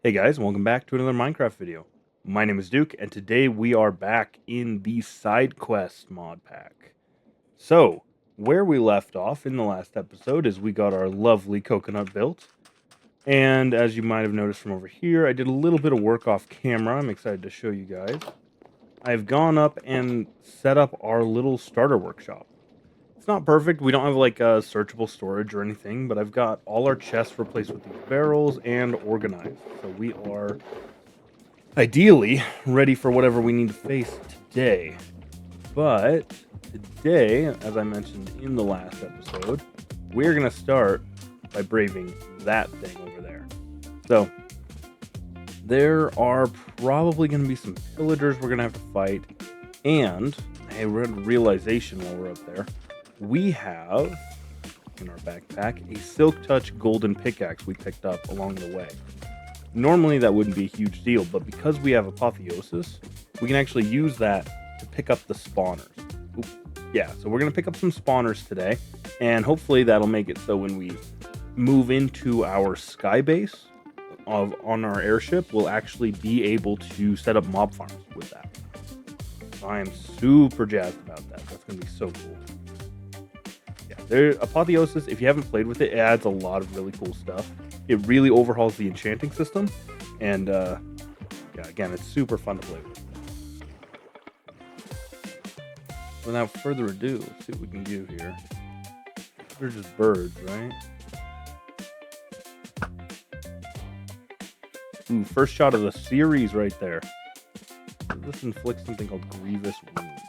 Hey guys, welcome back to another Minecraft video. My name is Duke, and today we are back in the side quest mod pack. So, where we left off in the last episode is we got our lovely coconut built, and as you might have noticed from over here, I did a little bit of work off camera. I'm excited to show you guys. I've gone up and set up our little starter workshop. It's not perfect. We don't have like a searchable storage or anything, but I've got all our chests replaced with these barrels and organized. So we are ideally ready for whatever we need to face today. But today, as I mentioned in the last episode, we're going to start by braving that thing over there. So there are probably going to be some pillagers we're going to have to fight. And I had a realization while we're up there. We have in our backpack a Silk Touch golden pickaxe we picked up along the way. Normally that wouldn't be a huge deal, but because we have apotheosis, we can actually use that to pick up the spawners. Yeah, so we're going to pick up some spawners today, and hopefully that'll make it so when we move into our sky base on our airship, we'll actually be able to set up mob farms with that. So I am super jazzed about that. That's going to be so cool. Apotheosis, if you haven't played with it, it adds a lot of really cool stuff. It really overhauls the enchanting system, and yeah, again, it's super fun to play with. Without further ado, let's see what we can do here. They're just birds, right? Ooh, first shot of the series right there. This inflicts something called grievous wounds.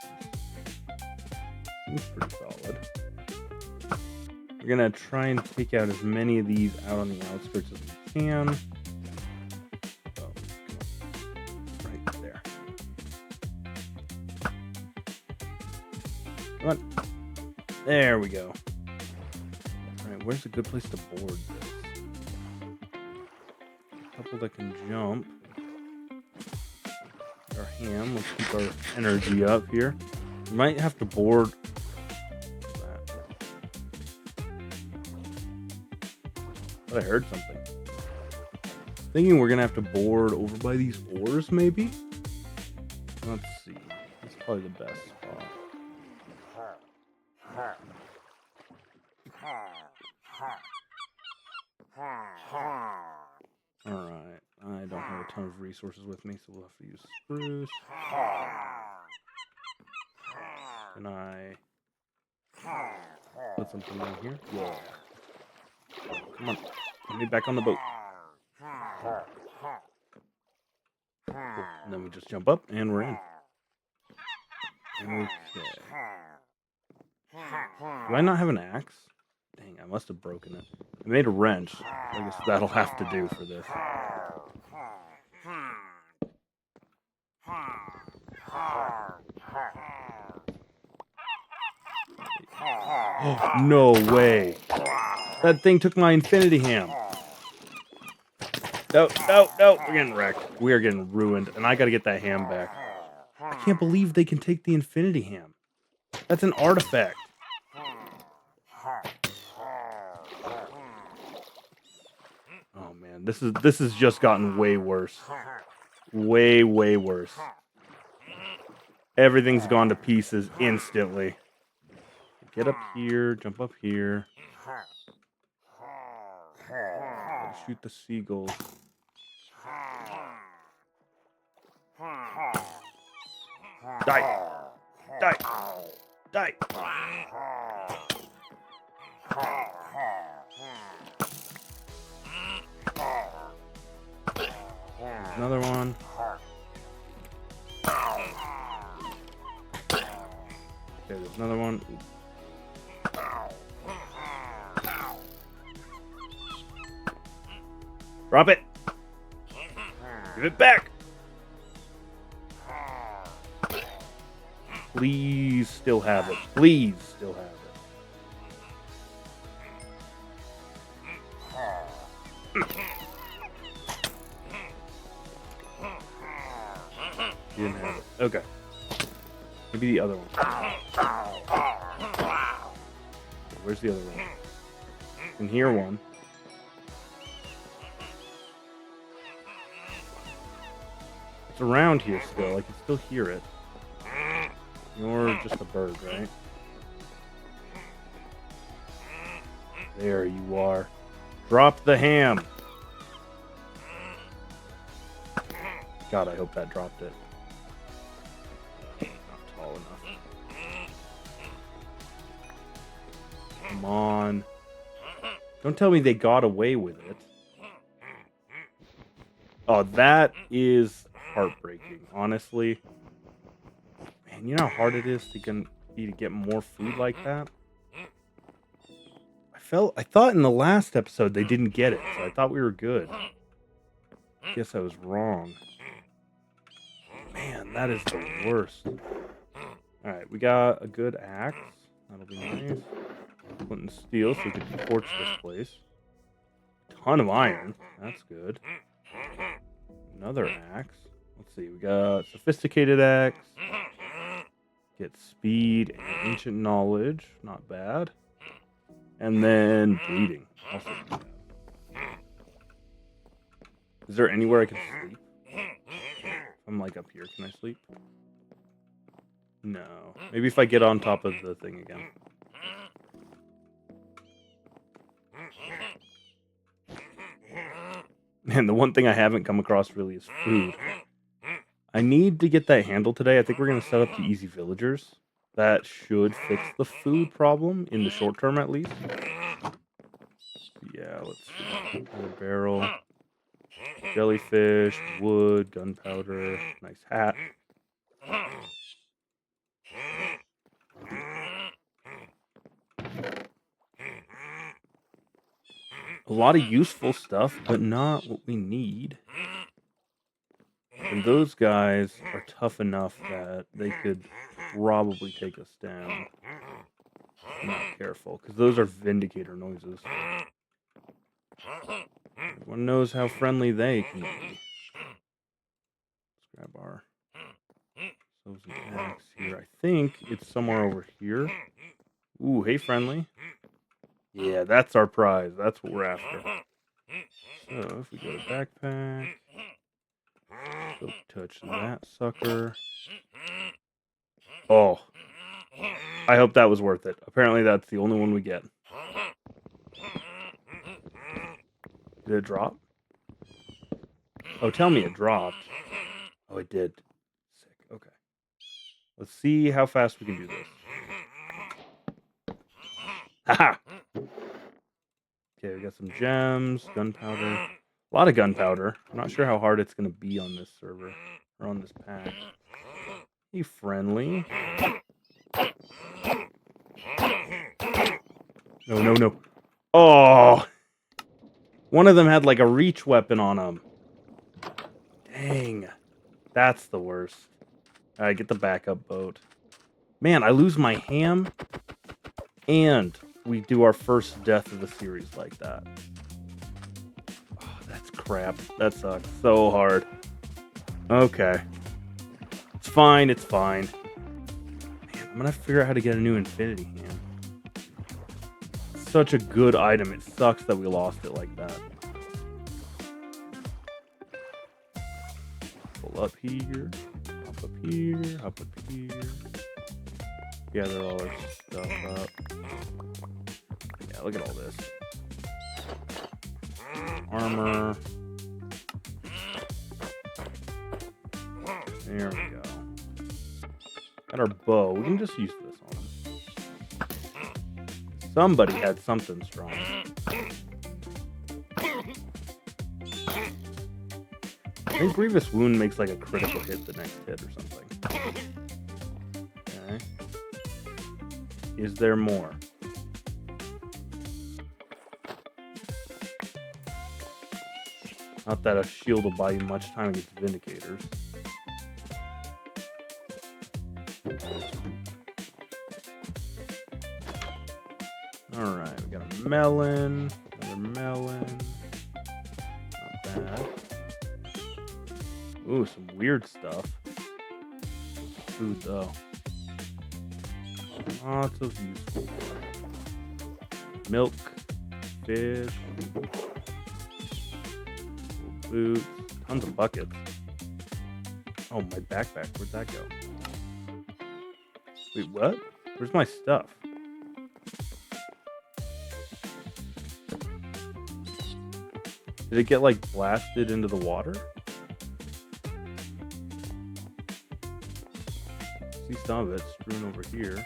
Seems pretty solid. We're gonna try and take out as many of these out on the outskirts as we can. Oh, right there. Come on. There we go. Alright, where's a good place to board this? A couple that can jump. Our ham, let's keep our energy up here. We might have to board. I heard something. Thinking we're gonna have to board over by these ores, maybe? Let's see. That's probably the best spot. Alright. I don't have a ton of resources with me, so we'll have to use spruce. Can I put something in here? Yeah. Come on. Get me back on the boat. Cool. And then we just jump up and we're in. Okay. Do I not have an axe? Dang, I must have broken it. I made a wrench. I guess that'll have to do for this. Oh, no way. That thing took my infinity ham. No, we're getting wrecked. We are getting ruined, and I gotta get that ham back. I can't believe they can take the infinity ham. That's an artifact. Oh man, this has just gotten way worse. Way worse. Everything's gone to pieces instantly. Get up here, jump up here. Shoot the seagulls. Die! Another one. Okay, there's another one. Drop it! Give it back! Please still have it. Please still have it. You didn't have it. Okay. Maybe the other one. Where's the other one? I can hear one. It's around here still. I can still hear it. You're just a bird, right? There you are. Drop the ham. God, I hope that dropped it. Not tall enough. Come on. Don't tell me they got away with it. Oh, that is heartbreaking, honestly. Man, you know how hard it is to get more food like that? I thought in the last episode they didn't get it, so I thought we were good. Guess I was wrong. Man, that is the worst. Alright, we got a good axe. That'll be nice. Putting steel so we can torch this place. Ton of iron. That's good. Another axe. Let's see, we got sophisticated axe. Get speed and ancient knowledge. Not bad. And then bleeding. Also not bad. Is there anywhere I can sleep? I'm like up here. Can I sleep? No. Maybe if I get on top of the thing again. And the one thing I haven't come across really is food. I need to get that handle today. I think we're going to set up the easy villagers. That should fix the food problem in the short term, at least. Yeah, let's see. Another barrel. Jellyfish, wood, gunpowder, nice hat. A lot of useful stuff, but not what we need. And those guys are tough enough that they could probably take us down. I'm not careful, because those are vindicator noises. Everyone knows how friendly they can be. Let's grab our an axe here. I think it's somewhere over here. Ooh, hey, friendly. Yeah, that's our prize. That's what we're after. So, if we go to backpack, don't touch that sucker. Oh, I hope that was worth it. Apparently, that's the only one we get. Did it drop? Oh, tell me it dropped. Oh, it did. Sick. Okay. Let's see how fast we can do this. Haha! Okay, we got some gems, gunpowder. A lot of gunpowder. I'm not sure how hard it's going to be on this server. Or on this pack. Hey, friendly. No, no, no. Oh! One of them had like a reach weapon on him. Dang. That's the worst. Alright, get the backup boat. Man, I lose my ham. And we do our first death of the series like that. Oh, that's crap. That sucks so hard. Okay. It's fine, it's fine. Man, I'm gonna have to figure out how to get a new infinity ham. It's such a good item. It sucks that we lost it like that. Pull up here. Hop up here. Hop up here. Gather all our stuff up. Yeah, look at all this. Armor. There we go. Got our bow. We can just use this on him. Somebody had something strong. I think Grievous Wound makes like a critical hit the next hit or something. Okay. Is there more? Not that a shield will buy you much time against Vindicators. Alright, we got a melon. Another melon. Not bad. Ooh, some weird stuff. Food, though. Lots of useful stuff. Milk. Fish. Boots. Tons of buckets. Oh, my backpack. Where'd that go? Wait, what? Where's my stuff? Did it get, like, blasted into the water? See some of it strewn over here.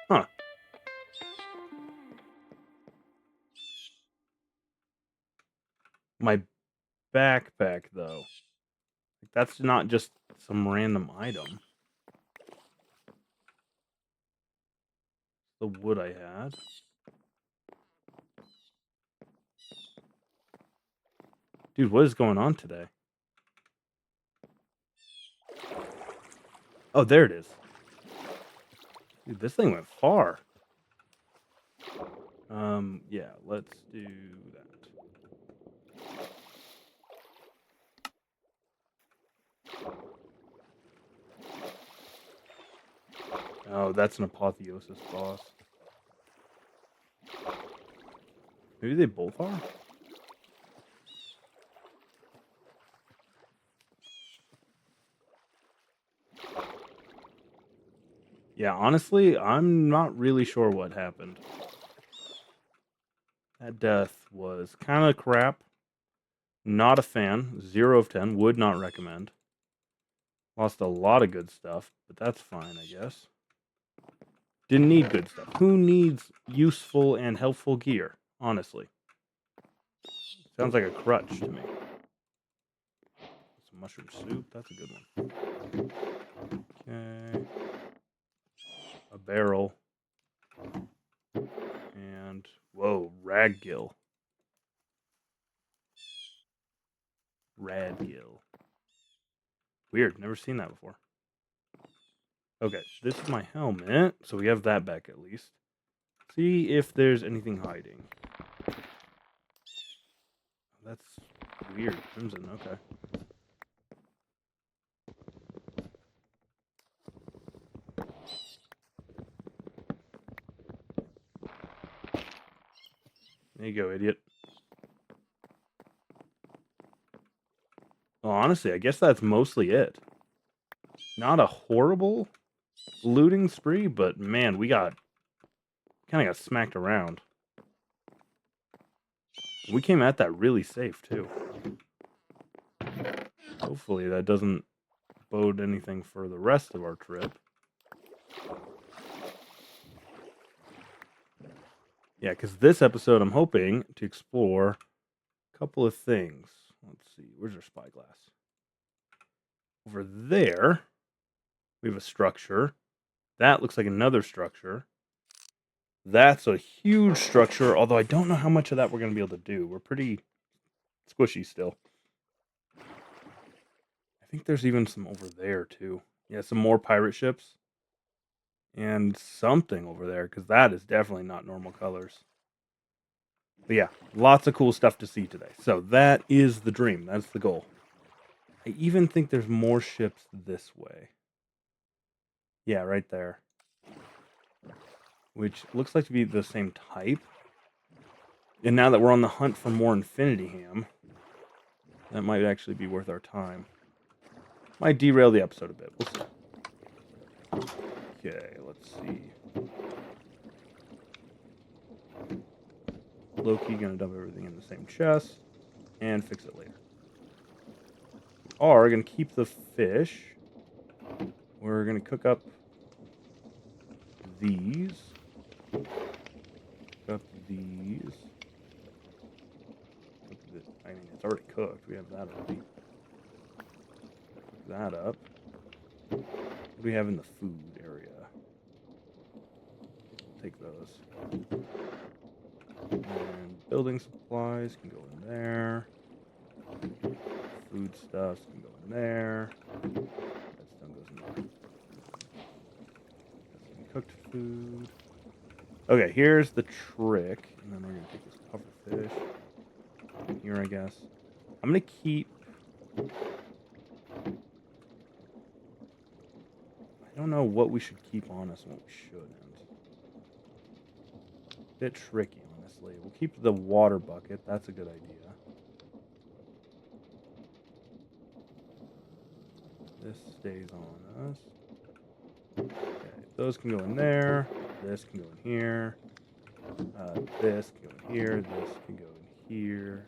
Huh. My backpack, though. That's not just some random item. The wood I had. Dude, what is going on today? Oh, there it is. Dude, this thing went far. Yeah, let's do that. Oh, that's an apotheosis boss. Maybe they both are? Yeah, honestly, I'm not really sure what happened. That death was kind of crap. Not a fan. 0 of 10. Would not recommend. Lost a lot of good stuff, but that's fine, I guess. Didn't need good stuff. Who needs useful and helpful gear? Honestly. Sounds like a crutch to me. Some mushroom soup. That's a good one. Okay. A barrel. And, whoa, raggill. Radgill. Weird. Never seen that before. Okay, this is my helmet. So we have that back at least. See if there's anything hiding. That's weird. Crimson, okay. There you go, idiot. Well, honestly, I guess that's mostly it. Not a horrible looting spree, but man, we kind of got smacked around. We came at that really safe, too. Hopefully that doesn't bode anything for the rest of our trip. Yeah, because this episode I'm hoping to explore a couple of things. Let's see, where's our spyglass? Over there, we have a structure. That looks like another structure. That's a huge structure, although I don't know how much of that we're going to be able to do. We're pretty squishy still. I think there's even some over there, too. Yeah, some more pirate ships. And something over there, because that is definitely not normal colors. But yeah, lots of cool stuff to see today. So that is the dream. That's the goal. I even think there's more ships this way. Yeah, right there. Which looks like to be the same type. And now that we're on the hunt for more Infinity Ham, that might actually be worth our time. Might derail the episode a bit. We'll see. Okay, let's see. Loki gonna dump everything in the same chest and fix it later. We are gonna keep the fish. We're gonna cook up these. Cook up these. I mean, it's already cooked. We have that already. Cook that up. What do we have in the food area? Take those. And building supplies can go in there. Foodstuffs can go in there. Redstone goes in there. Some cooked food. Okay, here's the trick. And then we're going to take this pufferfish in here, I guess. I'm going to keep... I don't know what we should keep on us and what we shouldn't. Bit tricky, honestly. We'll keep the water bucket. That's a good idea. This stays on us. Okay, those can go in there. This can go in here. This can go in here. This can go in here.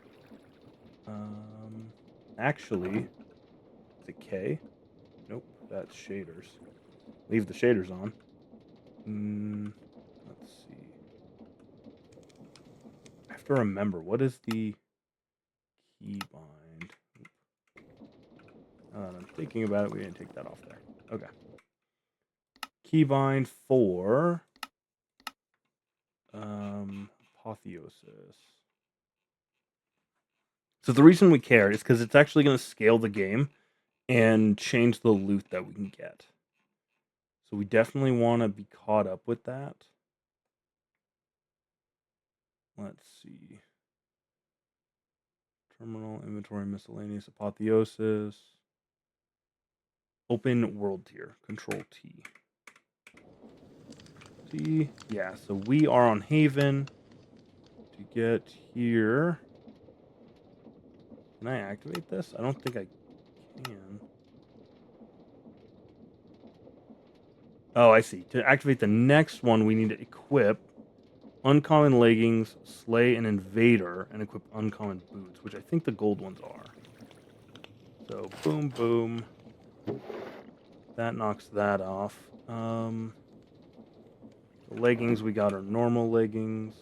Actually, it's a K. Nope, that's shaders. Leave the shaders on. Let's see. I have to remember, what is the keybind? I'm thinking about it. We didn't take that off there. Okay. Keybind for Apotheosis. So the reason we care is because it's actually going to scale the game and change the loot that we can get. So we definitely want to be caught up with that. Let's see. Terminal, inventory, miscellaneous, apotheosis. Open world tier, control T. T, yeah, so we are on Haven. To get here. Can I activate this? I don't think I can. Oh, I see. To activate the next one, we need to equip uncommon leggings, slay an invader, and equip uncommon boots, which I think the gold ones are. So, boom, boom. That knocks that off. The leggings we got are normal leggings.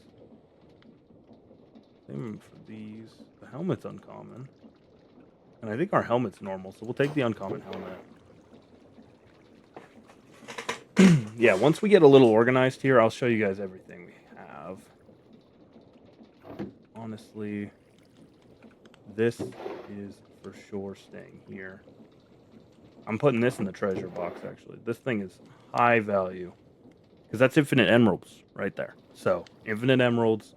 Same for these. The helmet's uncommon. And I think our helmet's normal, so we'll take the uncommon helmet. Yeah, once we get a little organized here, I'll show you guys everything we have. Honestly, this is for sure staying here. I'm putting this in the treasure box, actually. This thing is high value. Because that's infinite emeralds right there. So, infinite emeralds,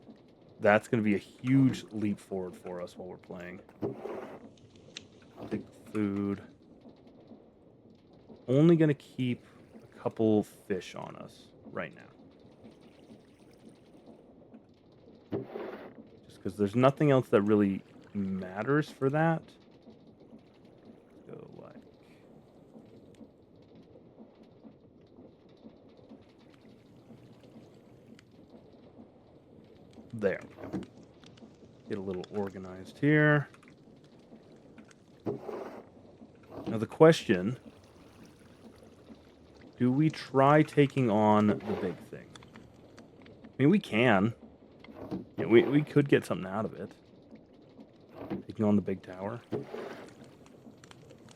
that's going to be a huge leap forward for us while we're playing. Take the food. Only going to keep a couple fish on us right now. Just because there's nothing else that really matters for that. Go like... There we go. Get a little organized here. Now the question, do we try taking on the big thing? I mean, we can. Yeah, we could get something out of it. Taking on the big tower. Take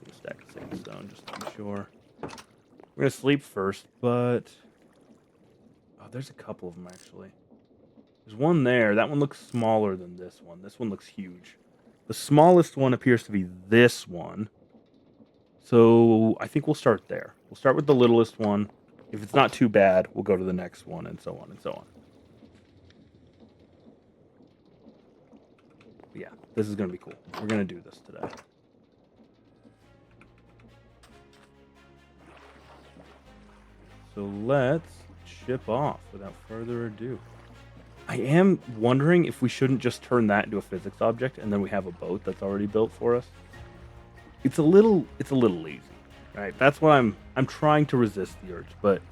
a stack of sandstone just to be sure. We're going to sleep first, but... Oh, there's a couple of them, actually. There's one there. That one looks smaller than this one. This one looks huge. The smallest one appears to be this one. So I think we'll start there. We'll start with the littlest one. If it's not too bad, we'll go to the next one, and so on and so on. But yeah, this is going to be cool. We're going to do this today. So let's ship off without further ado. I am wondering if we shouldn't just turn that into a physics object, and then we have a boat that's already built for us. It's a little lazy, right? That's why I'm trying to resist the urge. But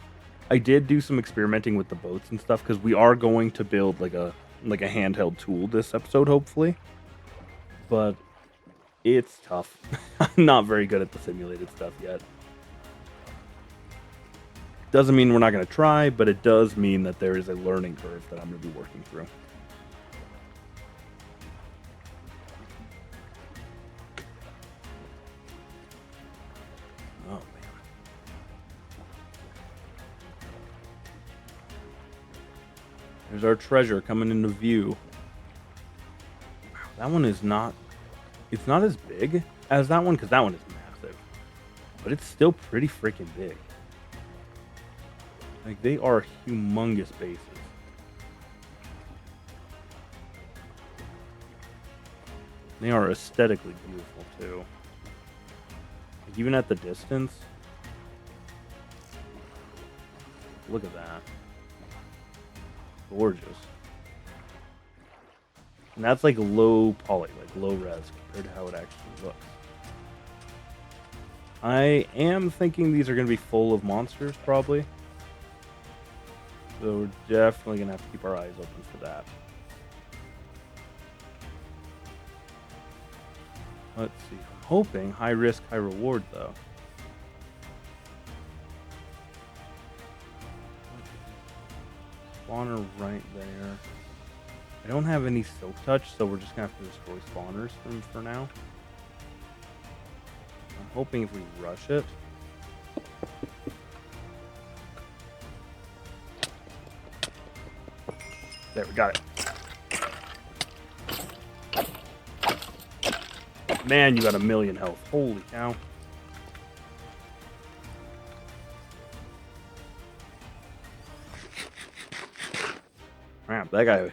I did do some experimenting with the boats and stuff because we are going to build like a handheld tool this episode, hopefully. But it's tough. I'm not very good at the simulated stuff yet. Doesn't mean we're not going to try, but it does mean that there is a learning curve that I'm going to be working through. Oh, man. There's our treasure coming into view. Wow, that one is not... It's not as big as that one, because that one is massive. But it's still pretty freaking big. Like, they are humongous bases. They are aesthetically beautiful, too. Like, even at the distance. Look at that. Gorgeous. And that's like low poly, like low res compared to how it actually looks. I am thinking these are going to be full of monsters, probably. So we're definitely going to have to keep our eyes open for that. Let's see. I'm hoping high risk, high reward, though. Spawner right there. I don't have any silk touch, so we're just going to have to destroy spawners for now. I'm hoping if we rush it. There, we got it. Man, you got 1,000,000 health. Holy cow. Crap, that guy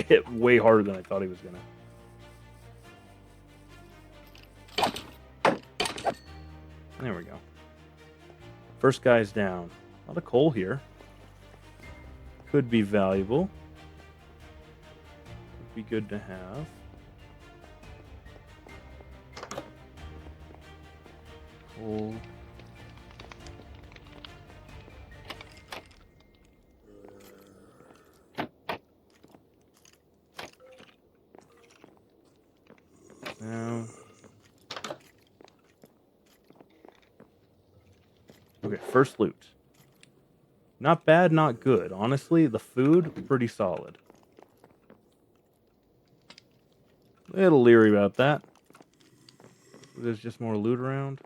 hit way harder than I thought he was gonna. There we go. First guy's down. A lot of coal here. Could be valuable. Could be good to have. Coal. Now. Okay, first loot. Not bad, not good. Honestly, the food, pretty solid. A little leery about that. There's just more loot around.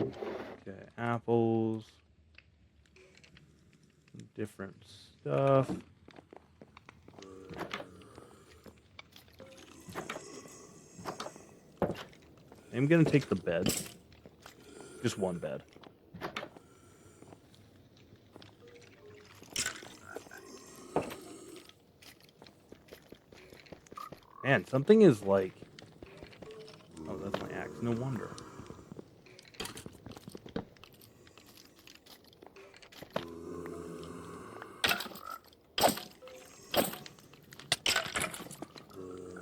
Okay, apples. Different stuff. I'm gonna take the bed. Just one bed. Man, something is like... Oh, that's my axe. No wonder.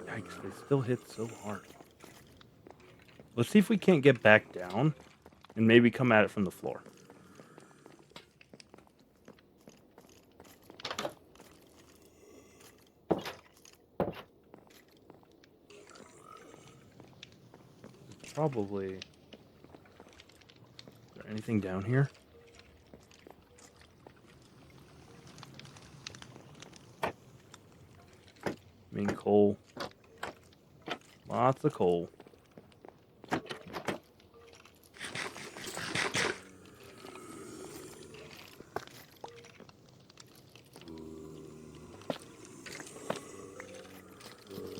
Yikes, they still hit so hard. Let's see if we can't get back down and maybe come at it from the floor. Probably... Is there anything down here? I mean, coal. Lots of coal.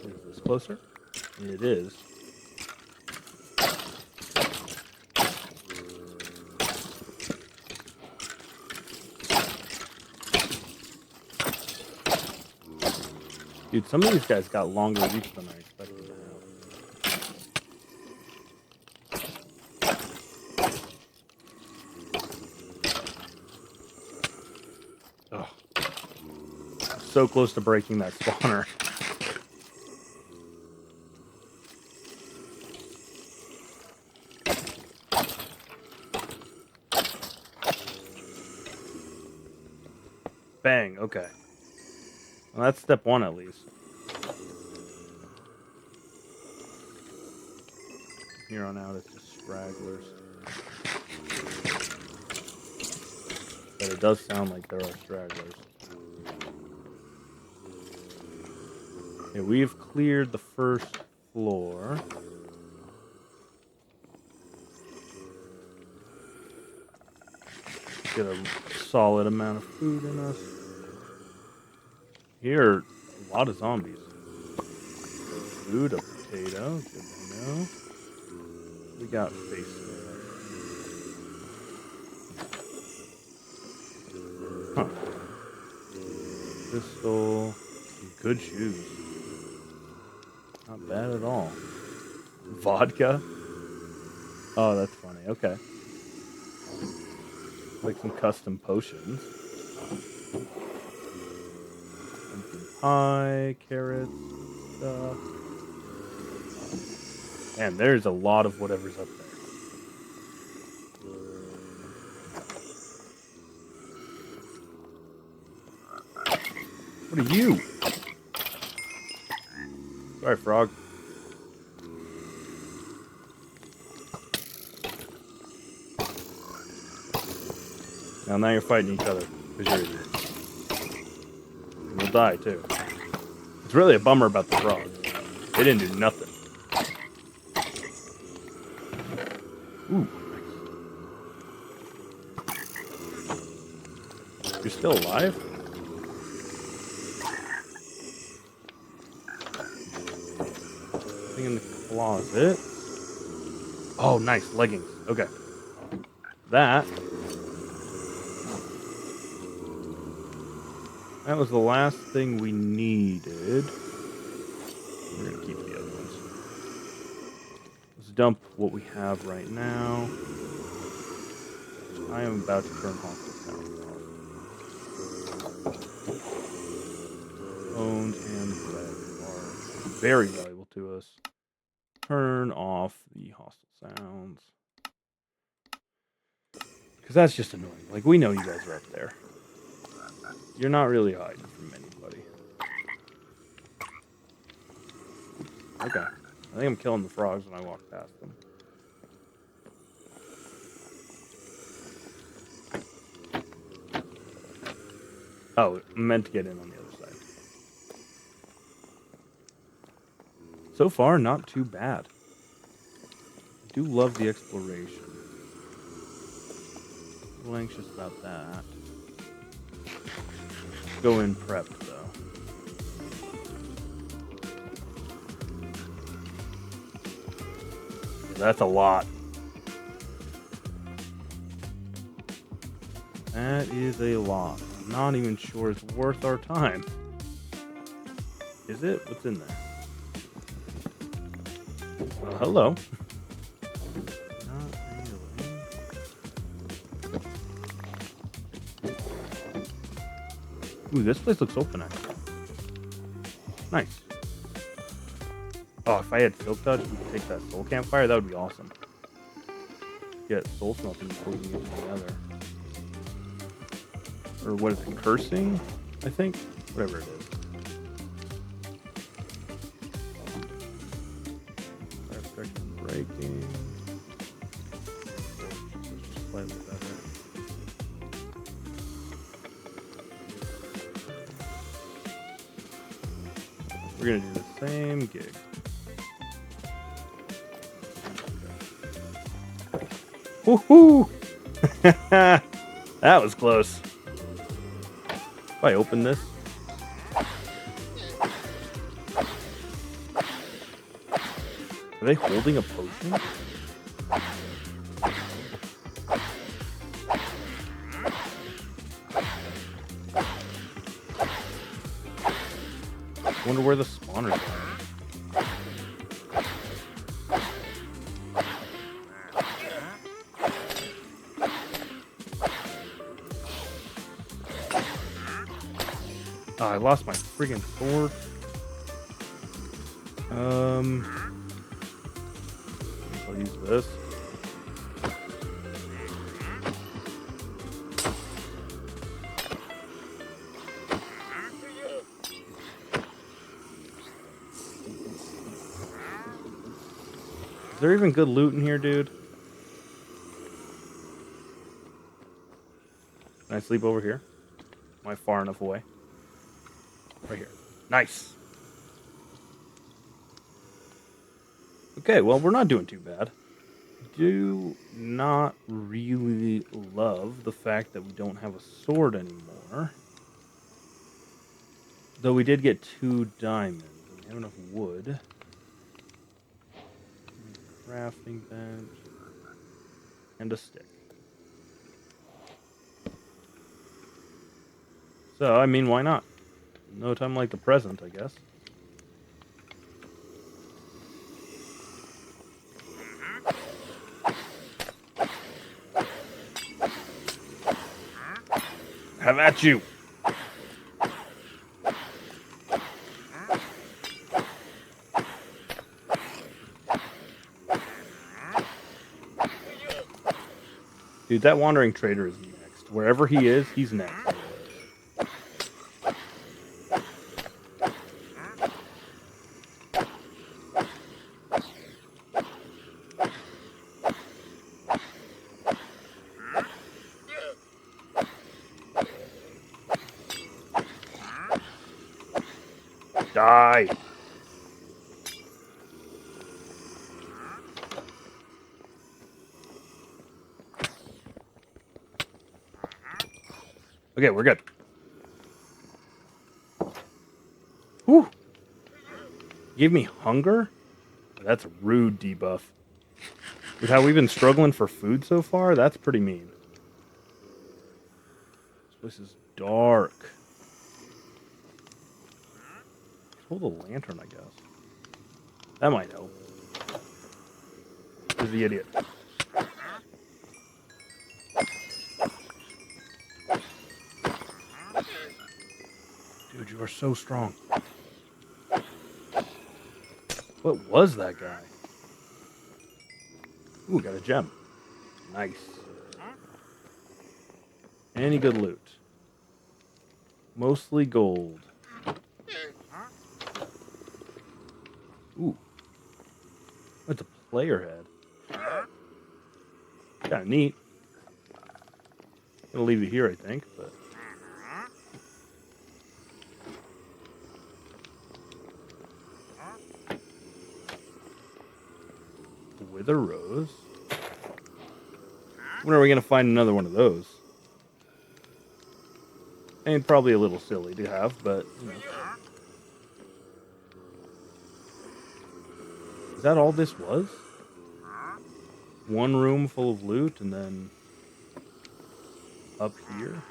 Is this closer? It is. Dude, some of these guys got longer reach than I expected to have. Ugh. So close to breaking that spawner. Bang, okay. Well, that's step one at least. Here on out, it's just stragglers. But it does sound like there are stragglers. Okay, we've cleared the first floor. Get a solid amount of food in us. Here, a lot of zombies. Food, a potato, good to know. We got face there. Huh. Pistol, some good shoes. Not bad at all. Vodka? Oh, that's funny. Okay. Like some custom potions. Pumpkin pie, carrots, stuff. Man, there's a lot of whatever's up there. What are you? Sorry, frog. Now you're fighting each other because you're idiots. And you'll die too. It's really a bummer about the frogs. They didn't do nothing. Ooh. You're still alive? Thing in the closet. Oh, nice. Leggings. Okay. That was the last thing we needed. We're going to keep the other ones. Let's dump what we have right now. I am about to turn hostile sounds off. Bones and bread are very valuable to us. Turn off the hostile sounds. Because that's just annoying. Like, we know you guys are up there. You're not really hiding from anybody. Okay. I think I'm killing the frogs when I walk past them. Oh, I meant to get in on the other side. So far, not too bad. I do love the exploration. A little anxious about that. Go in prepped, though. That's a lot. That is a lot. I'm not even sure it's worth our time. Is it? What's in there? Hello. Not really. Ooh, this place looks open, actually. Nice. Oh, if I had Silk Touch, we could take that soul campfire. That would be awesome. Get soul smelting before we get to the other. Or what is it? Cursing, I think? Whatever it is. Fire protection, breaking. Just slightly better. We're gonna do the same gig. Woohoo! That was close. If I open this. Are they holding a potion? I wonder where the spawners are. Oh, I lost my friggin' sword. I'll use this. Is there even good loot in here, dude? Can I sleep over here? Am I far enough away? Right here. Nice. Okay, well, we're not doing too bad. Do not really love the fact that we don't have a sword anymore. Though we did get 2 diamonds. And we have enough wood. Crafting bench. And a stick. So, I mean, why not? No time like the present, I guess. Have at you! Dude, that wandering trader is next. Wherever he is, he's next. Die! Okay, we're good. Whew! Gave me hunger? That's a rude debuff. With how we've been struggling for food so far, that's pretty mean. This place is dark. Hold a lantern, I guess. That might help. Who's the idiot? Dude, you are so strong. What was that guy? Ooh, got a gem. Nice. Any good loot? Mostly gold. Ooh. That's a player head. Kinda neat. Gonna leave it here, I think, but... Wither rose? When are we gonna find another one of those? And probably a little silly to have, but, you know. Is that all this was? One room full of loot, and then... up here?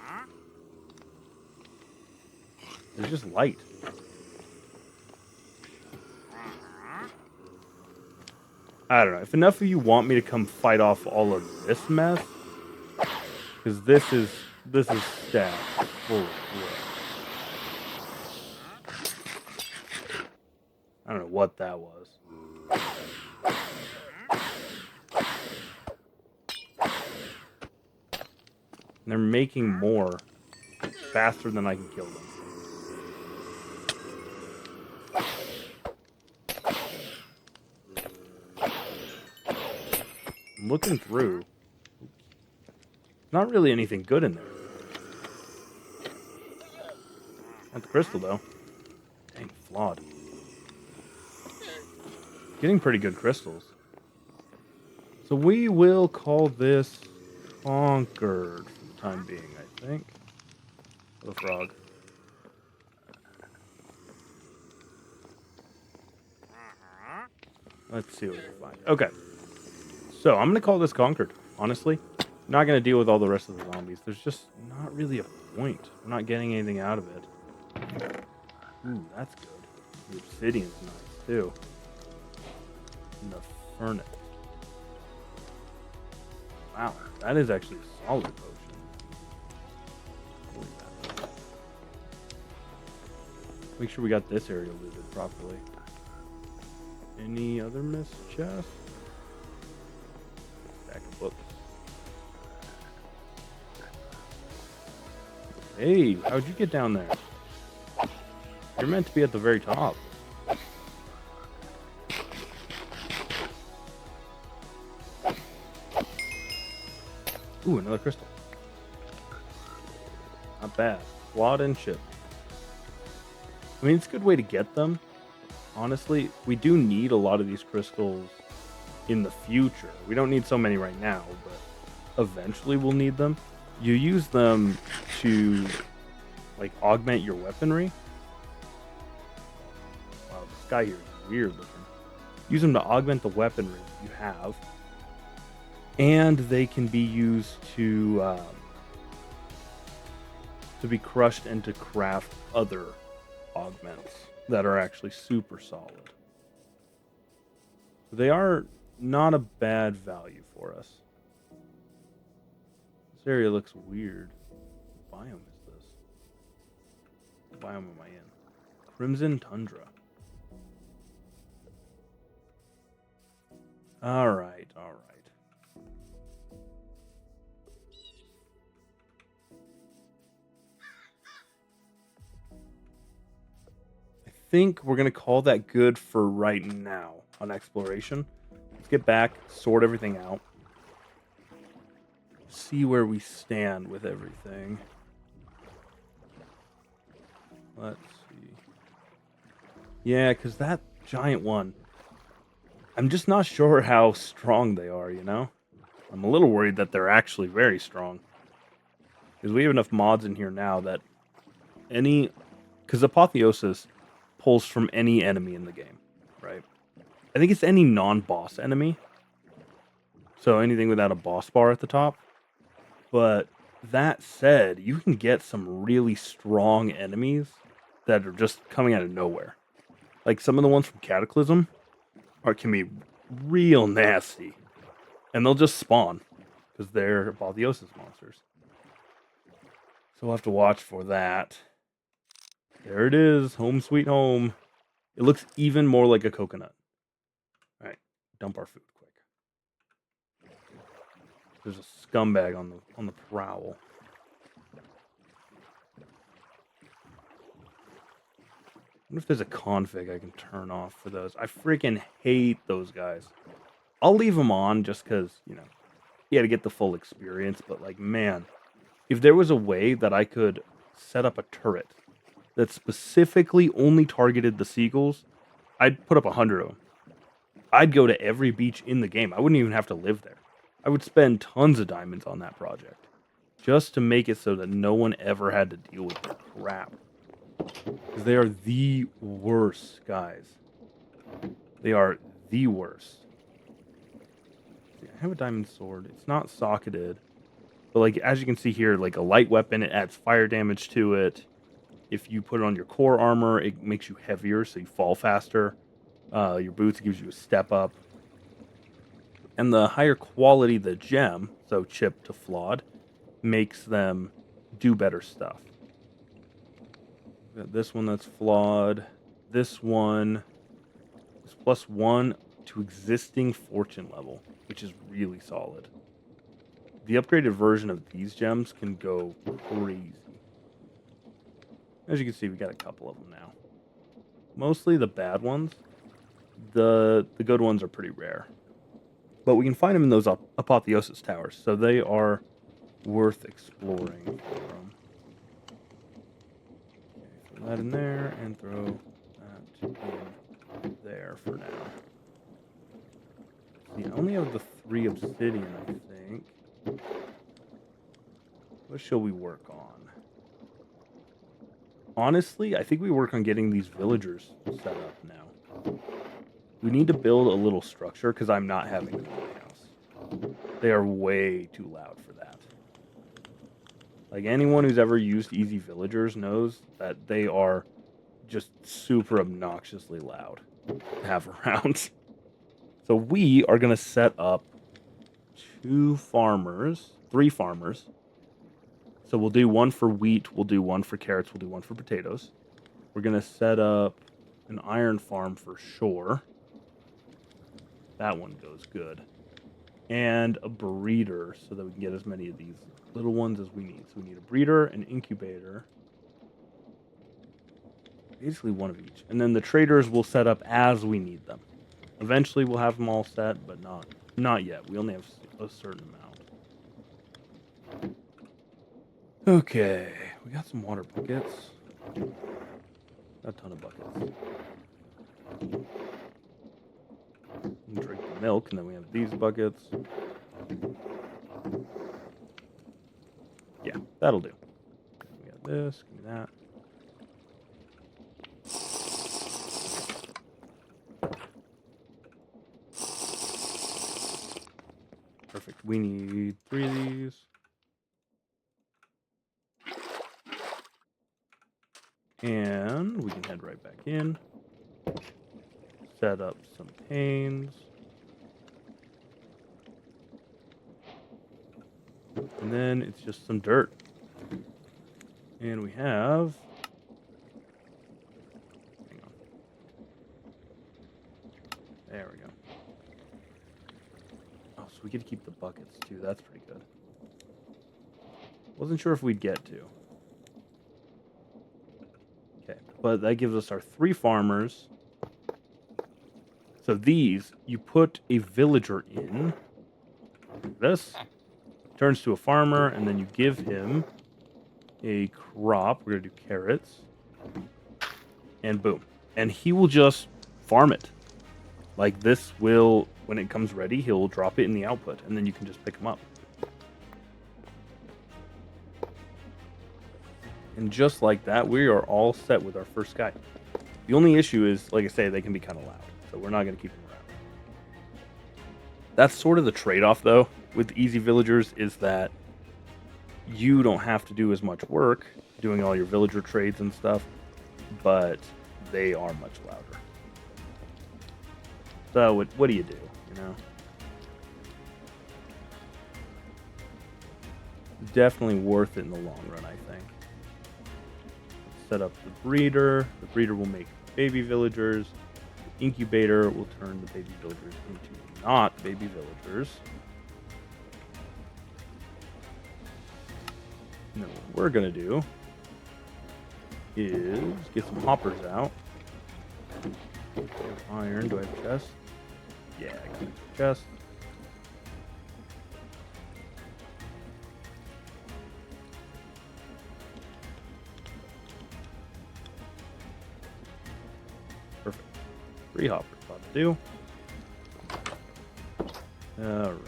There's just light. I don't know. If enough of you want me to come fight off all of this mess, because this is stacked full of wood. I don't know what that was. And they're making more faster than I can kill them. I'm looking through. Not really anything good in there. Not the crystal, though. Dang, flawed. Getting pretty good crystals. So we will call this Conquered for the time being, I think. The frog. Let's see what we can find. Okay. So, I'm going to call this Conquered, honestly. I'm not going to deal with all the rest of the zombies. There's just not really a point. We're not getting anything out of it. Ooh, that's good. The obsidian's nice, too. And the furnace. Wow, that is actually a solid potion. Holy mackerel. Make sure we got this area looted properly. Any other missed chests? Stack of books. Hey, how'd you get down there? You're meant to be at the very top. Ooh, another crystal. Not bad. Flawed and chip. I mean, it's a good way to get them. Honestly, we do need a lot of these crystals in the future. We don't need so many right now, but eventually we'll need them. You use them to, like, augment your weaponry. Wow, this guy here is weird looking. Use them to augment the weaponry you have. And they can be used to be crushed and to craft other augments that are actually super solid. They are not a bad value for us. This area looks weird. What biome is this? What biome am I in? Crimson Tundra. Alright, alright. think we're going to call that good for right now on exploration. Let's get back, sort everything out, see where we stand with everything. Let's see. Yeah, because that giant one, I'm just not sure how strong they are, you know? I'm a little worried that they're actually very strong. Because we have enough mods in here now that any... Because Apotheosis pulls from any enemy in the game, right? I think it's any non-boss enemy. So anything without a boss bar at the top. But that said, you can get some really strong enemies that are just coming out of nowhere. Like some of the ones from Cataclysm can be real nasty. And they'll just spawn. Because they're Apotheosis monsters. So we'll have to watch for that. There it is. Home sweet home. It looks even more like a coconut. Alright. Dump our food quick. There's a scumbag on the prowl. I wonder if there's a config I can turn off for those. I freaking hate those guys. I'll leave them on just because, you know, you got to get the full experience. But, like, man, if there was a way that I could set up a turret that specifically only targeted the seagulls, I'd put up 100 of them. I'd go to every beach in the game. I wouldn't even have to live there. I would spend tons of diamonds on that project just to make it so that no one ever had to deal with their crap. Because they are the worst, guys. They are the worst. I have a diamond sword. It's not socketed. But, like, as you can see here, like, a light weapon, it adds fire damage to it. If you put it on your core armor, it makes you heavier, so you fall faster. Your boots gives you a step up. And the higher quality the gem, so chip to flawed, makes them do better stuff. Got this one that's flawed. This one is +1 to existing fortune level, which is really solid. The upgraded version of these gems can go crazy. As you can see, we got a couple of them now. Mostly the bad ones. The good ones are pretty rare. But we can find them in those Apotheosis towers, so they are worth exploring for them. Okay, throw that in there, and throw that in there for now. See, I only have the 3 obsidian, I think. What shall we work on? Honestly, I think we work on getting these villagers set up now. We need to build a little structure, because I'm not having them in my house. They are way too loud for that. Like, anyone who's ever used Easy Villagers knows that they are just super obnoxiously loud to have around. So we are going to set up 3 farmers. So we'll do 1 for wheat, we'll do 1 for carrots, we'll do 1 for potatoes. We're going to set up an iron farm for sure. That one goes good. And a breeder, so that we can get as many of these little ones as we need. So we need a breeder, an incubator. Basically 1 of each. And then the traders will set up as we need them. Eventually we'll have them all set, but not yet. We only have a certain amount. Okay, we got some water buckets. Got a ton of buckets. Drink the milk, and then we have these buckets. Yeah, that'll do. We got this, give me that. Perfect. We need 3 of these. And we can head right back in. Set up some panes. And then it's just some dirt. And we have... Hang on. There we go. Oh, so we get to keep the buckets too. That's pretty good. Wasn't sure if we'd get to. Okay. but that gives us our 3 farmers. So these, you put a villager in. This turns to a farmer, and then you give him a crop. We're going to do carrots. And boom. And he will just farm it. Like this will, when it comes ready, he'll drop it in the output, and then you can just pick him up. And just like that, we are all set with our first guy. The only issue is, like I say, they can be kind of loud, so we're not going to keep them around. That's sort of the trade-off, though, with easy villagers, is that you don't have to do as much work doing all your villager trades and stuff, but they are much louder. So what do you do, you know? Definitely worth it in the long run, I think. Set up the breeder. The breeder will make baby villagers. The incubator will turn the baby villagers into not baby villagers. And then what we're going to do is get some hoppers out. Iron. Do I have a chest? Yeah, I can make a chest. Perfect. 3 hoppers ought to do. Alright.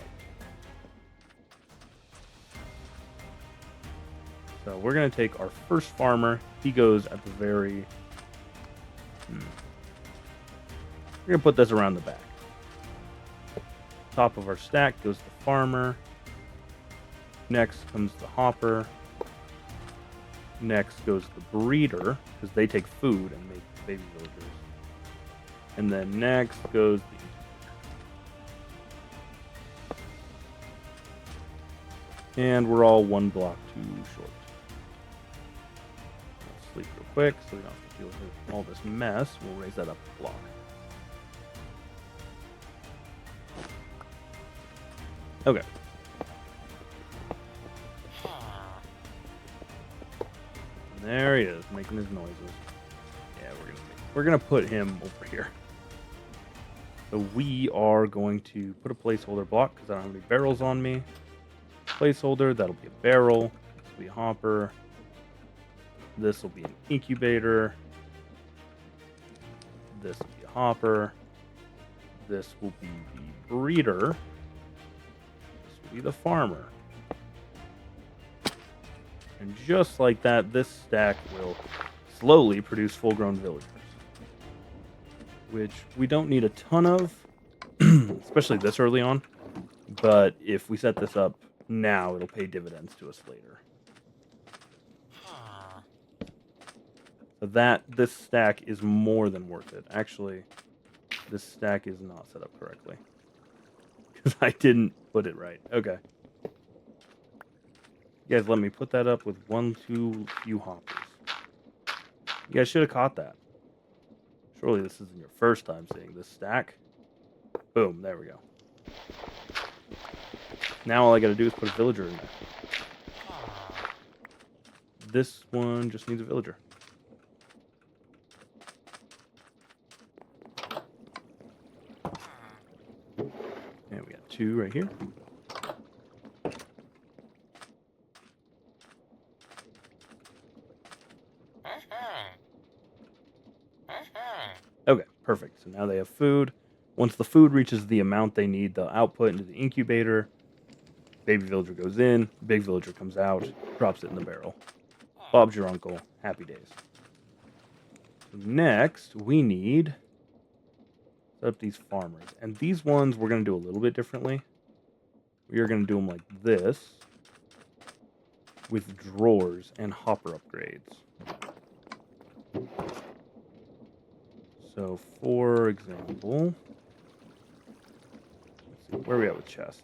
So we're going to take our first farmer. He goes at the very... We're going to put this around the back. Top of our stack goes the farmer. Next comes the hopper. Next goes the breeder, because they take food and make baby villagers. And then next goes the... And we're all 1 block too short. Let's sleep real quick so we don't have to deal with all this mess. We'll raise that up a block. Okay. There he is, making his noises. Yeah, we're gonna put him over here. So we are going to put a placeholder block because I don't have any barrels on me. Placeholder, that'll be a barrel. This will be a hopper. This will be an incubator. This will be a hopper. This will be the breeder. This will be the farmer. And just like that, this stack will slowly produce full-grown villagers. Which we don't need a ton of, especially this early on. But if we set this up now, it'll pay dividends to us later. So this stack is more than worth it. Actually, this stack is not set up correctly. Because I didn't put it right. Okay. You guys let me put that up with 1 too few hoppers. You guys should have caught that. Surely this isn't your first time seeing this stack. Boom, there we go. Now all I gotta do is put a villager in there. This one just needs a villager. And we got 2 right here. Okay, perfect. So now they have food. Once the food reaches the amount they need, they'll output into the incubator. Baby villager goes in, big villager comes out, drops it in the barrel. Bob's your uncle. Happy days. Next, we need set up these farmers. And these ones we're going to do a little bit differently. We are going to do them like this with drawers and hopper upgrades. So, for example, let's see, where are we at with chests?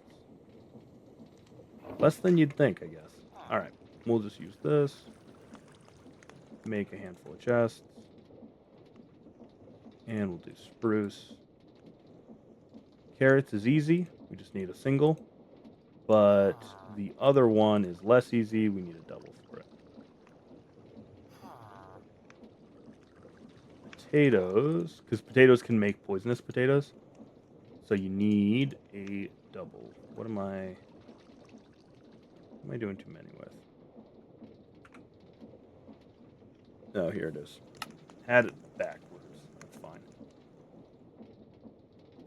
Less than you'd think, I guess. Alright, we'll just use this. Make a handful of chests. And we'll do spruce. Carrots is easy. We just need a single. But the other one is less easy. We need a double for it. potatoes, because potatoes can make poisonous potatoes. So you need a double. What am I doing too many with? Oh, here it is. Had it backwards. That's fine.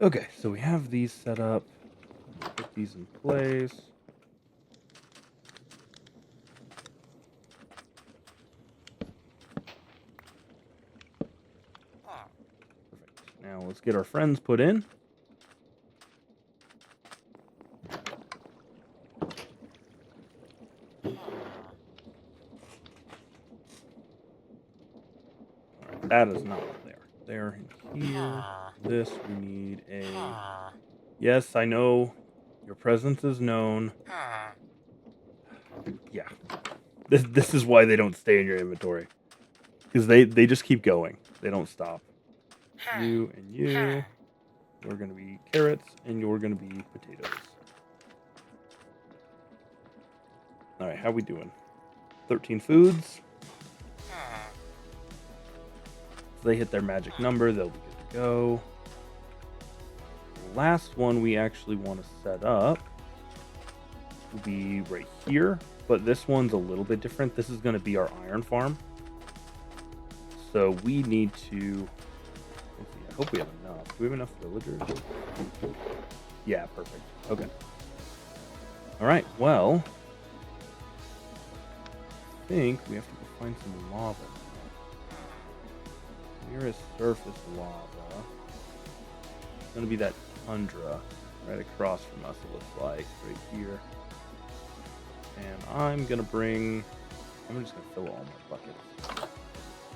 Okay, so we have these set up. Put these in place. Perfect. Now let's get our friends put in. Alright, that is not there. There in here. This we need a... Yes, I know. Your presence is known. Yeah. This is why they don't stay in your inventory. Because they just keep going. They don't stop. You and you. You're going to be carrots, and you're going to be potatoes. Alright, how we doing? 13 foods. If they hit their magic number, they'll be good to go. The last one we actually want to set up will be right here, but this one's a little bit different. This is going to be our iron farm. So we need to... Let's see, I hope we have enough. Do we have enough villagers? Yeah, perfect. Okay. Alright, well... I think we have to go find some lava. Nearest surface lava. It's going to be that tundra right across from us, it looks like, right here. And I'm just going to fill all my buckets.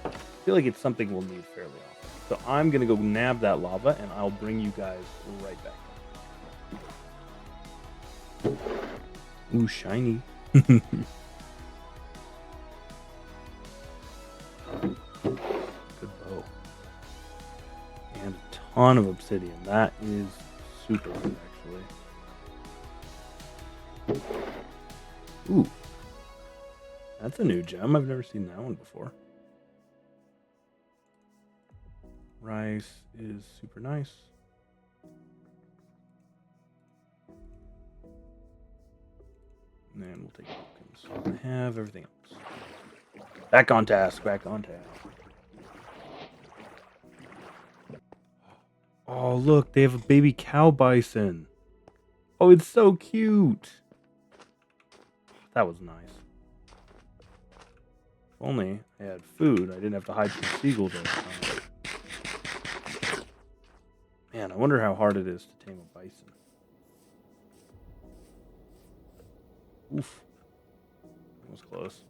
I feel like it's something we'll need fairly often. So I'm going to go nab that lava, and I'll bring you guys right back. Ooh, shiny. Good bow. And a ton of obsidian. That is super good, actually. Ooh. That's a new gem. I've never seen that one before. Rice is super nice. And then we'll take pumpkins. I have everything else. Back on task, back on task. Oh, look, they have a baby cow bison. Oh, it's so cute. That was nice. If only I had food, I didn't have to hide from seagulls all the time. Man, I wonder how hard it is to tame a bison. Oof. That was close.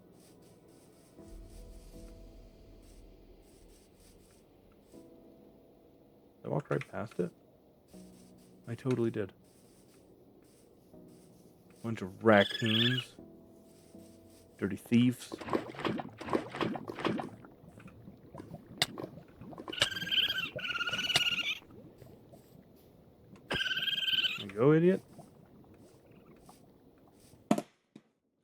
I walked right past it? I totally did. Bunch of raccoons. Dirty thieves. There you go, idiot.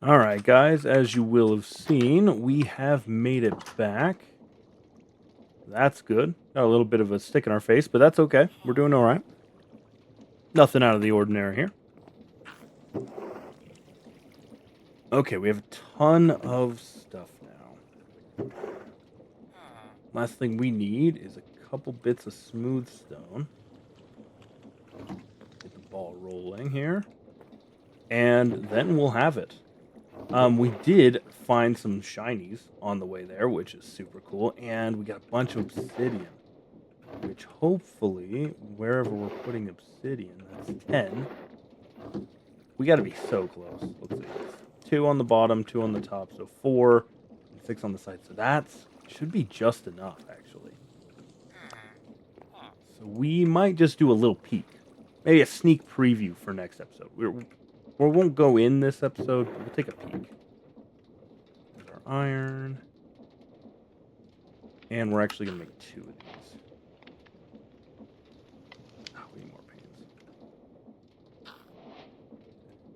Alright, guys, as you will have seen, we have made it back. That's good. Got a little bit of a stick in our face, but that's okay. We're doing alright. Nothing out of the ordinary here. Okay, we have a ton of stuff now. Last thing we need is a couple bits of smooth stone. Get the ball rolling here. And then we'll have it. We did find some shinies on the way there, which is super cool. And we got a bunch of obsidian. Which hopefully, wherever we're putting obsidian, that's 10. We got to be so close. Let's see. 2 on the bottom, 2 on the top, so 4, and 6 on the side. So that's should be just enough, actually. So we might just do a little peek, maybe a sneak preview for next episode. We won't go in this episode, but we'll take a peek. There's our iron, and we're actually gonna make 2 of these. Oh, we need more panes.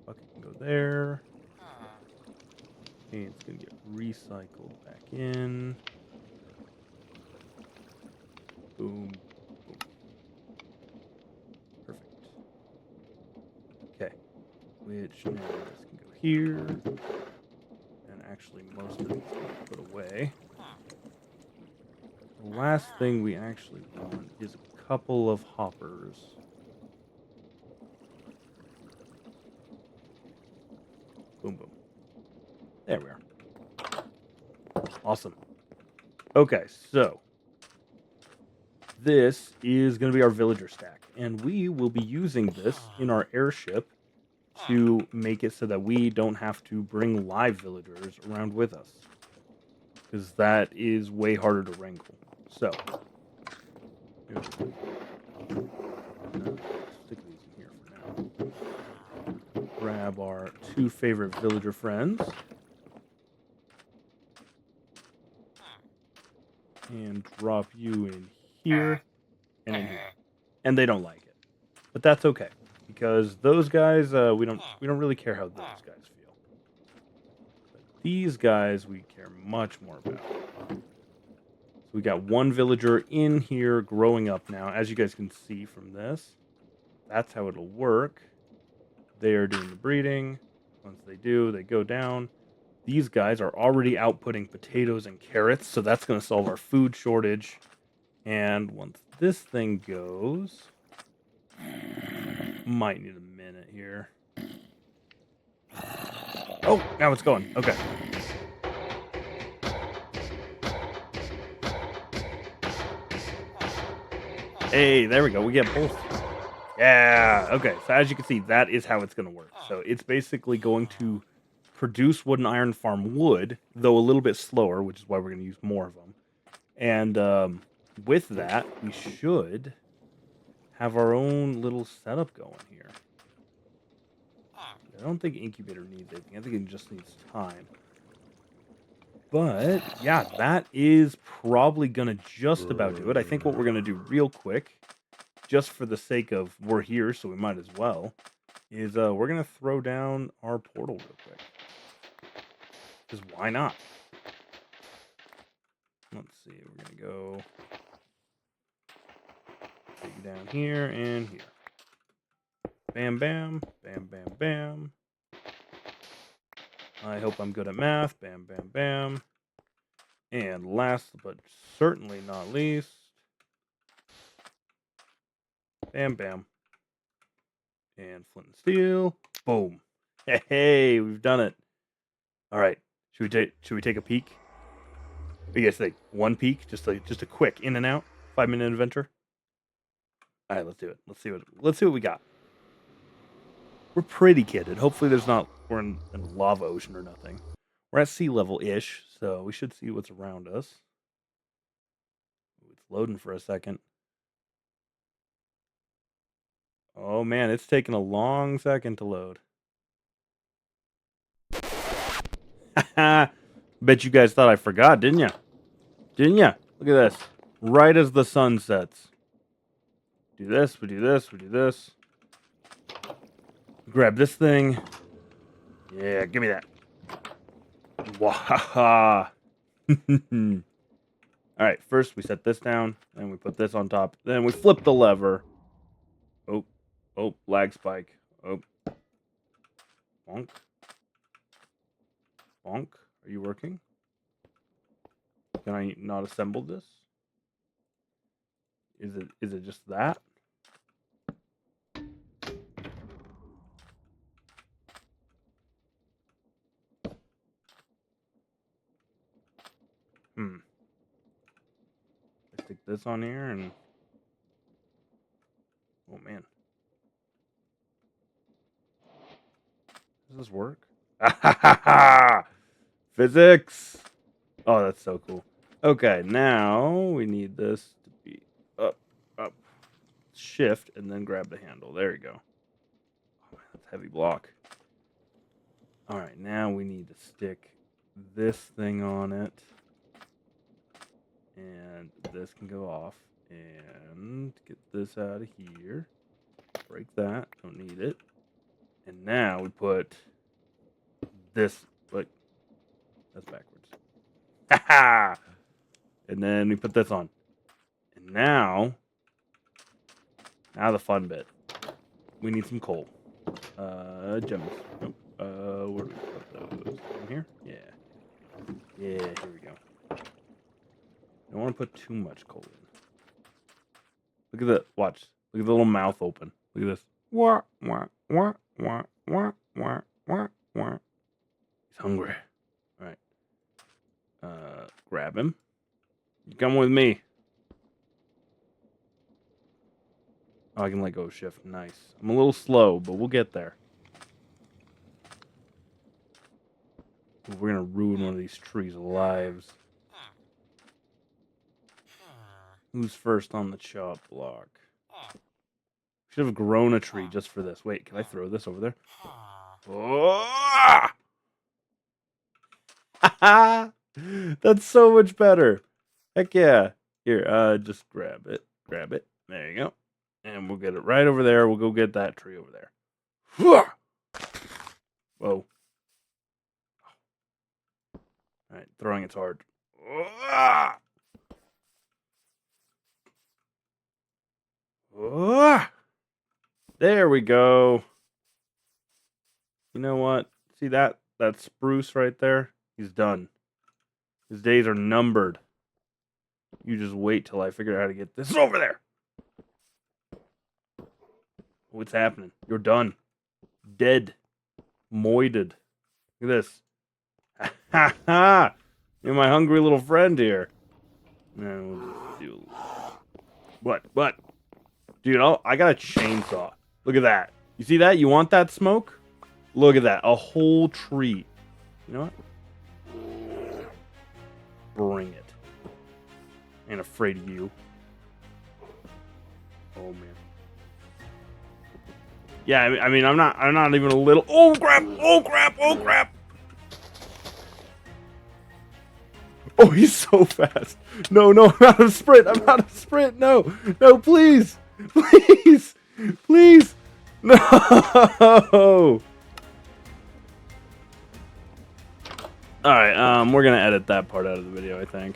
Bucket can go there. Okay, it's gonna get recycled back in. Boom. Boom. Perfect. Okay. Which now this can go here. And actually most of these can be put away. The last thing we actually want is a couple of hoppers. Boom, boom. There we are. Awesome. Okay, so this is going to be our villager stack, and we will be using this in our airship to make it so that we don't have to bring live villagers around with us, because that is way harder to wrangle. So, stick these in here for now. Grab our 2 favorite villager friends. And drop you in here and in here. And they don't like it. But that's okay. Because those guys, we don't really care how those guys feel. But these guys we care much more about. So we got 1 villager in here growing up now. As you guys can see from this, that's how it'll work. They are doing the breeding. Once they do, they go down. These guys are already outputting potatoes and carrots, so that's going to solve our food shortage. And once this thing goes, might need a minute here. Oh, now it's going. Okay. Hey, there we go. We get both. Yeah. Okay. So as you can see, that is how it's going to work. So it's basically going to produce wood and iron farm wood, though a little bit slower, which is why we're going to use more of them. And with that, we should have our own little setup going here. I don't think incubator needs anything. I think it just needs time. But yeah, that is probably going to just about do it. I think what we're going to do real quick, just for the sake of we're here, so we might as well, is we're going to throw down our portal real quick. Because why not? Let's see. We're going to go dig down here and here. Bam, bam, bam, bam, bam. I hope I'm good at math. Bam, bam, bam. And last but certainly not least, bam, bam. And flint and steel. Boom. Hey, we've done it. All right. Should we take a peek? What do you guys think? 1 peek? Just a quick in and out? 5-minute adventure? All right, let's do it. Let's see what we got. We're pretty kitted. Hopefully we're in a lava ocean or nothing. We're at sea level-ish, so we should see what's around us. It's loading for a second. Oh man, it's taking a long second to load. Bet you guys thought I forgot, didn't ya? Didn't ya? Look at this. Right as the sun sets. Do this, we do this, we do this. Grab this thing. Yeah, give me that. Wahaha. Alright, first we set this down, then we put this on top, then we flip the lever. Oh, lag spike. Oh. Bonk. Bonk. Are you working? Can I not assemble this? Is it just that? I stick this on here and oh man. Does this work? Physics! Oh, that's so cool. Okay, now we need this to be up, shift, and then grab the handle. There you go. Oh, that's a heavy block. Alright, now we need to stick this thing on it. And this can go off. And get this out of here. Break that. Don't need it. And now we put this, like, that's backwards. Ha! And then we put this on. And Now the fun bit. We need some coal. Gems. Nope. Where do we put those? In here? Yeah. Yeah, here we go. I don't want to put too much coal in. Look at the, watch. Look at the little mouth open. Look at this. Wah, wah, wah, wah, wah, wah, wah, wah. He's hungry. All right. Grab him. You come with me. Oh, I can let go of shift. Nice. I'm a little slow, but we'll get there. We're gonna ruin one of these trees' lives. Who's first on the chop block? Should have grown a tree just for this. Wait, can I throw this over there? Oh! That's so much better. Heck yeah. Here, just grab it. Grab it. There you go. And we'll get it right over there. We'll go get that tree over there. Whoa. Alright, throwing it's hard. There we go. You know what? See that spruce right there? He's done. His days are numbered. You just wait till I figure out how to get this over there. What's happening? You're done. Dead. Moided. Look at this. Ha ha! You're my hungry little friend here. No, we'll just do. What? Dude, I got a chainsaw. Look at that. You see that? You want that smoke? Look at that. A whole tree. You know what? Bring it. I ain't afraid of you. Oh man. Yeah, I mean, I'm not even a little. Oh crap! Oh crap! Oh crap! Oh, he's so fast. No, I'm out of sprint. No, please, please, no. All right, we're gonna edit that part out of the video, I think.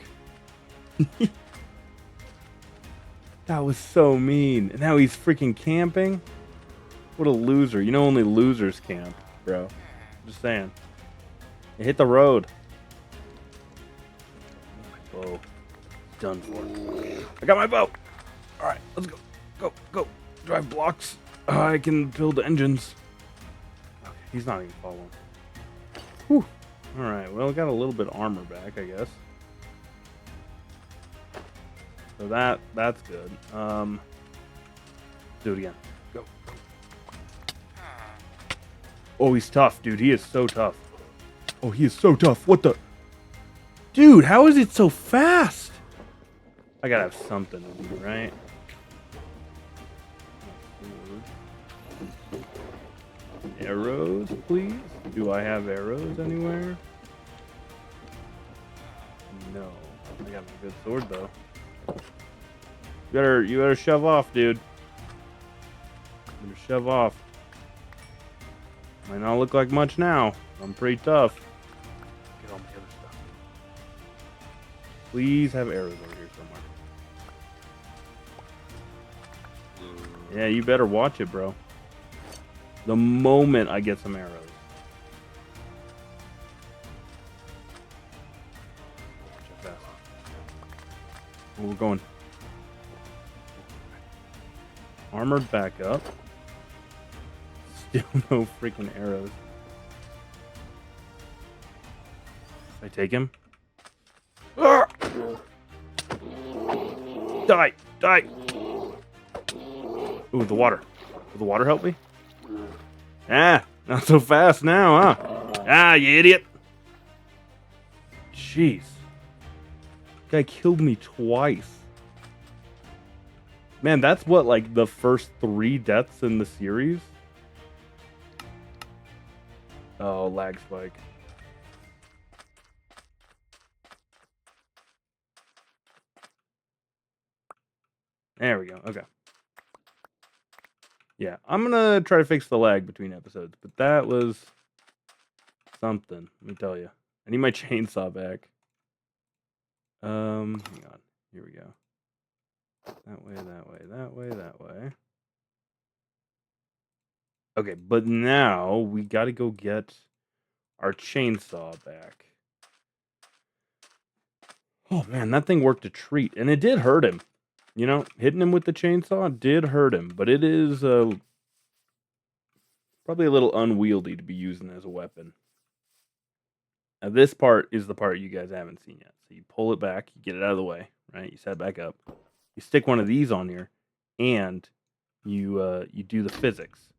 That was so mean. And now he's freaking camping. What a loser. You know only losers camp, bro. Just saying. You hit the road. Bow. Done for. I got my bow. Alright, let's go. Go. Drive blocks. I can build engines. Okay, he's not even following. Whew. Alright, well, got a little bit of armor back, I guess. So that's good. Do it again. Go. Oh, he's tough, dude. He is so tough. Oh, he is so tough. What the? Dude, how is it so fast? I gotta have something in here, right? Arrows, please? Do I have arrows anywhere? No. I got a good sword, though. You better shove off, dude. You better shove off. Might not look like much now. I'm pretty tough. Get all my other stuff. Please have arrows over here somewhere. Yeah, you better watch it, bro. The moment I get some arrows. Oh, we're going. Armored back up. Still no freaking arrows. I take him. Ah! Die! Ooh, the water. Will the water help me? Ah, not so fast now, huh? Ah, you idiot! Jeez. Guy killed me twice. Man, that's what, like, the first 3 deaths in the series? Oh, lag spike. There we go. Okay. Yeah, I'm gonna try to fix the lag between episodes, but that was something, let me tell you. I need my chainsaw back. Hang on. Here we go. That way, that way, that way, that way. Okay, but now we got to go get our chainsaw back. Oh man, that thing worked a treat, and it did hurt him. You know, hitting him with the chainsaw did hurt him, but it is probably a little unwieldy to be using as a weapon. Now, this part is the part you guys haven't seen yet. So you pull it back, you get it out of the way, right? You set it back up. You stick one of these on here, and you do the physics,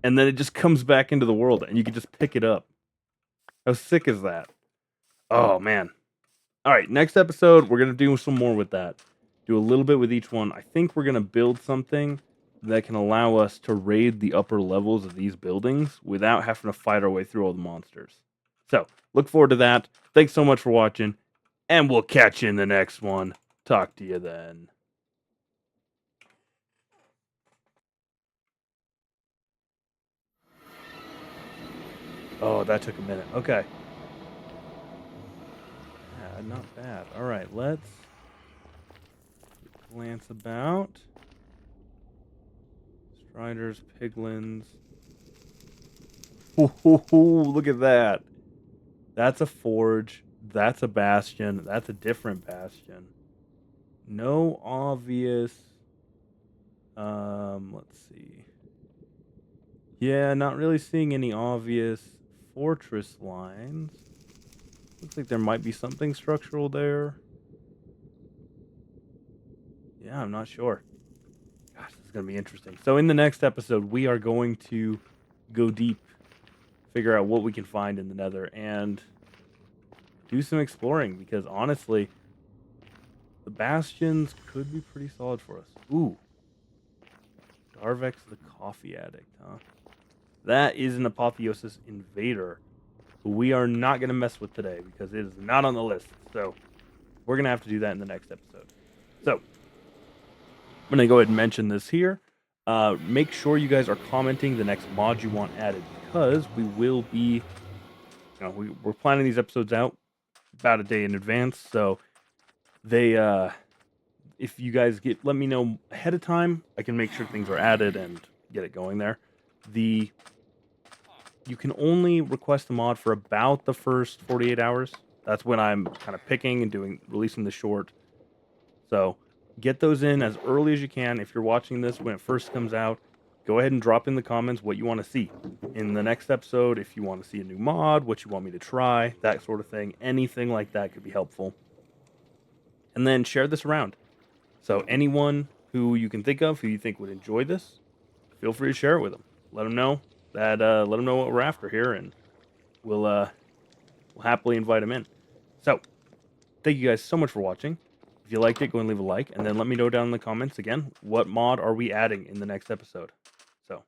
and then it just comes back into the world, and you can just pick it up. How sick is that? Oh man! All right, next episode we're gonna do some more with that. Do a little bit with each one. I think we're gonna build something that can allow us to raid the upper levels of these buildings without having to fight our way through all the monsters. So look forward to that. Thanks so much for watching, and we'll catch you in the next one. Talk to you then. Oh, that took a minute. Okay. Yeah, not bad. All right, let's glance about. Striders, piglins. Ooh, look at that. That's a forge. That's a bastion. That's a different bastion. No obvious. Let's see. Yeah, not really seeing any obvious fortress lines. Looks like there might be something structural there. Yeah, I'm not sure. Gosh, this is going to be interesting. So in the next episode, we are going to go deep, figure out what we can find in the Nether, and do some exploring, because honestly, the bastions could be pretty solid for us. Ooh. Darvex the Coffee Addict, huh? That is an Apotheosis Invader who we are not going to mess with today because it is not on the list. So we're going to have to do that in the next episode. So I'm going to go ahead and mention this here. Make sure you guys are commenting the next mod you want added, because we will be, we're planning these episodes out about a day in advance. So they, if you guys let me know ahead of time, I can make sure things are added and get it going there. You can only request a mod for about the first 48 hours. That's when I'm kind of picking and releasing the short. So get those in as early as you can. If you're watching this when it first comes out, go ahead and drop in the comments what you want to see in the next episode. If you want to see a new mod, what you want me to try, that sort of thing. Anything like that could be helpful. And then share this around. So anyone who you can think of who you think would enjoy this, feel free to share it with them. Let them know what we're after here, and we'll happily invite them in. So thank you guys so much for watching. If you liked it, go and leave a like, and then let me know down in the comments again what mod are we adding in the next episode. So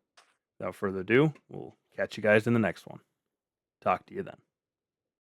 without further ado, we'll catch you guys in the next one. Talk to you then.